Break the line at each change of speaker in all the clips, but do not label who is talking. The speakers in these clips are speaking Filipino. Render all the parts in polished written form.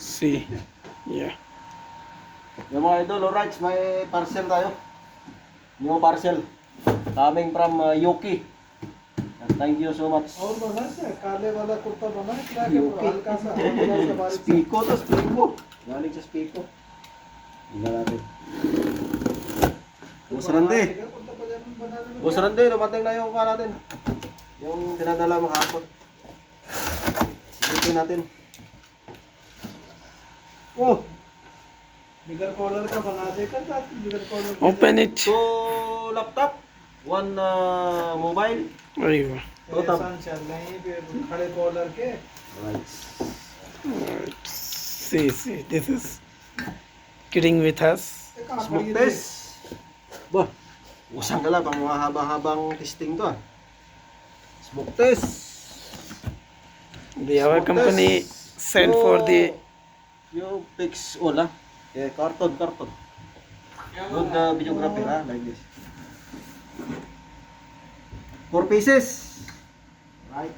See. Yeah.
Yung mga idol, alright, may parcel tayo. New parcel. Coming from Yuki. Thank you so much.
और बना है काले वाला कुर्ता बना है क्या क्या हल्का सा बारीक सा
Spiko to, Spiko. Galing sa Spiko. Tingnan natin. Boss Randy.
Kurta पजामा बना लेना
Boss Randy, dumating na yung natin. Yung dinadala mo kahapon. Silipin natin. Oh!
बिगर कॉलर का बना देकर ताकि बिगर कॉलर
Open it.
2 laptop, 1 mobile.
Aywa.
आसान चल नहीं फिर खड़े कॉलर के
Right.
Alright. See. This is kidding with us.
कहाँ
Smoke
खड़ी है
test. Bah, usang ka lang pang mga habang testing to ah. Smoke test.
Our
Smoke
company
test.
sent for the
You fix all ah. Carton. Good videographer ah, like this. 4 pieces. Right.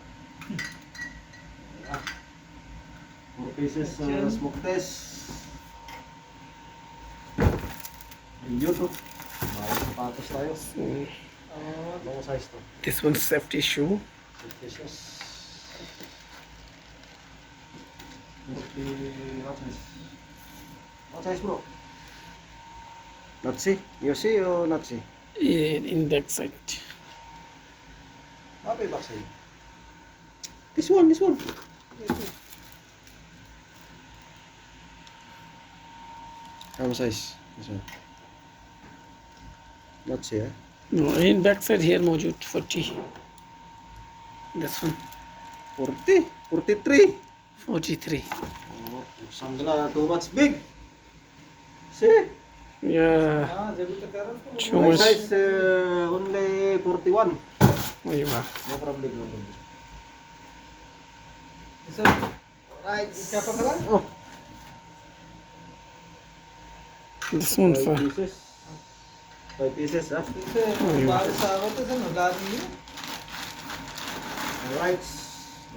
4 pieces smoke test. Yun to. Mga sapatos tayo. Long size to.
this one safety shoe.
4 pieces. What size bro? Not see? You see or not see?
In back side.
Apa yung back side? This one. How size? This one. Not see, eh?
No, in back side here موجود 40. This one
40, 43.
43.
Oh, sandala, too much big. See?
Yeah.
हाँ जब तक कर रहा
Too
My
much.
size only 41.
Aywa.
No problem, no problem.
Sir right क्या पकड़ा
Oh,
This one
5
for
pieces. 5 pieces, ah.
इसे बारिश आवत है ना डाल दिए
Alright.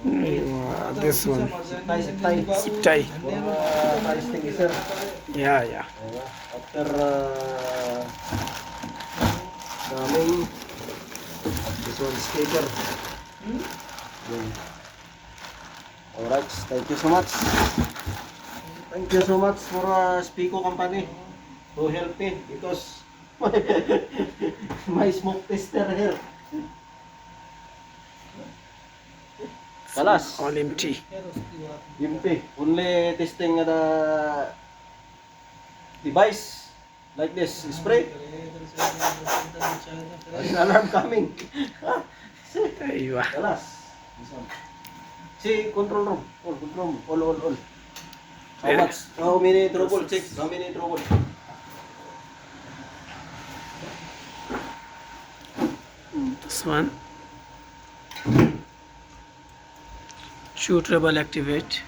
Aywa. This one. Zip tie.
Fire extinguisher.
Yeah.
After daming, this one speaker. Yun. Alright, thank you so much. Thank you so much for Spico company to help me because my smoke tester here. Kalas.
All empty.
Yumpi. Only testing the device like this. Spray. There's an alarm coming.
Aywa.
Kalas. This one. See, control room. All. How
Yeah.
much? How many trouble? Check. How many trouble?
This one. 2 treble activate.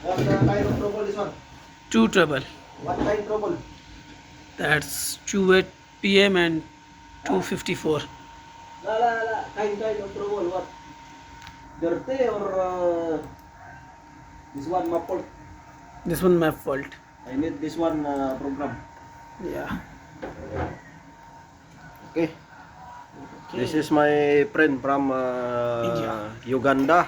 What kind of trouble this one?
2 treble.
What kind trouble?
That's 2 PM and 254.
La. Kind of trouble. What? Dirty or this one muffled?
This one map fault.
I need this one program.
Yeah.
Okay. This is my friend from
India.
Uganda.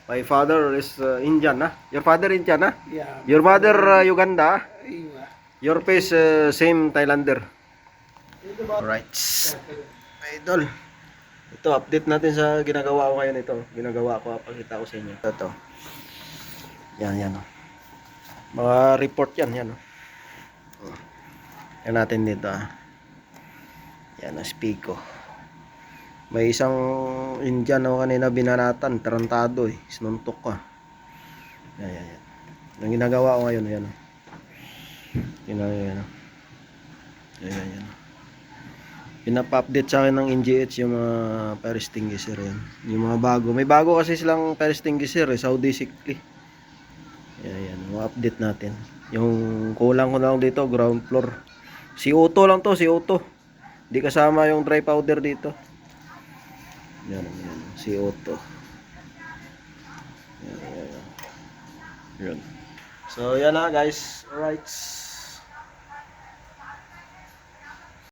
My father is Indian, ah. Your father Indian, ah?
Yeah.
Your mother Uganda.
Aywa.
Your face same Thailander. Alright. Idol. Ito, update natin sa ginagawa ko ngayon ito. Ginagawa ko, pakita ko sa inyo. Ito. Yan. Oh. Mga report yan. Oh. Yan natin dito, ah. Yan, Spico. May isang Indian ako kanina binanatan, tarantado eh. Sinuntok ka. Yan. Ang ginagawa ko ngayon, yan. Yan. Pinapa-update sa akin ng NGH yung mga fire extinguisher yan. Yung mga bago. May bago kasi silang fire extinguisher eh, Saudi Sikli. Yan. Update natin. Yung kulang ko lang dito, ground floor. Si Auto lang to, si Auto. Hindi kasama yung dry powder dito. Yan, si Auto. Yan. Yun. So, yan na guys. Alright.